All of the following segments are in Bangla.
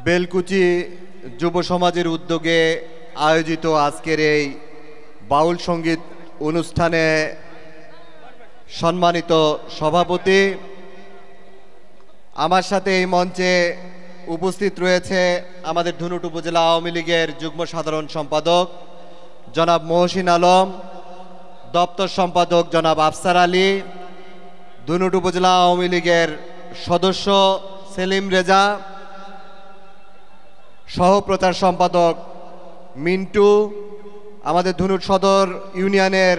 বেলকুচি যুব সমাজের উদ্যোগে আয়োজিত আজকের এই বাউল সঙ্গীত অনুষ্ঠানে সম্মানিত সভাপতি, আমার সাথে এই মঞ্চে উপস্থিত রয়েছে আমাদের ধুনুট উপজেলা আওয়ামী লীগের যুগ্ম সাধারণ সম্পাদক জনাব মহসিন আলম, দপ্তর সম্পাদক জনাব আফসার আলী, ধুনুট উপজেলা আওয়ামী লীগের সদস্য সেলিম রেজা, সহপ্রচার সম্পাদক মিন্টু, আমাদের ধুনুট সদর ইউনিয়নের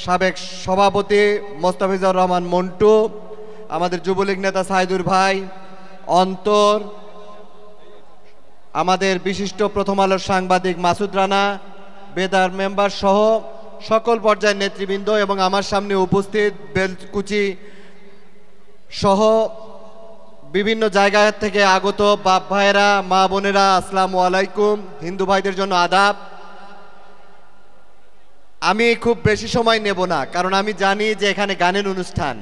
সাবেক সভাপতি মোস্তাফিজুর রহমান মন্টু, আমাদের যুবলীগ নেতা সাইদুর ভাই, অন্তর, আমাদের বিশিষ্ট প্রথম আলোর সাংবাদিক মাসুদ রানা, বেদার মেম্বার সহ সকল পর্যায়ের নেতৃবৃন্দ এবং আমার সামনে উপস্থিত বেলকুচি সহ বিভিন্ন জায়গা থেকে আগত বাপ ভাইয়েরা, মা বোনেরা, আসসালামু আলাইকুম। হিন্দু ভাইদের জন্য আদাব। আমি খুব বেশি সময় নেব না, কারণ আমি জানি যে এখানে গানের অনুষ্ঠান,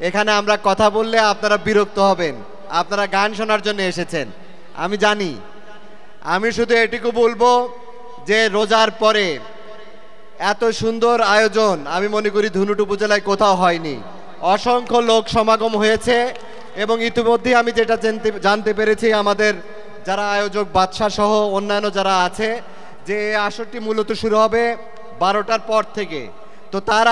এখানে আমরা কথা বললে আপনারা বিরক্ত হবেন, আপনারা গান শোনার জন্য এসেছেন আমি জানি। আমি শুধু এটুকু বলবো যে রোজার পরে এত সুন্দর আয়োজন আমি মনে করি ধুনুট উপজেলায় কোথাও হয়নি। অসংখ্য লোক সমাগম হয়েছে এবং ইতিমধ্যে আমি যেটা জানতে পেরেছি আমাদের যারা আয়োজক বাদশা সহ অন্যান্য যারা আছে যে এই আসরটি মূলত শুরু হবে 12টার পর থেকে। তো তার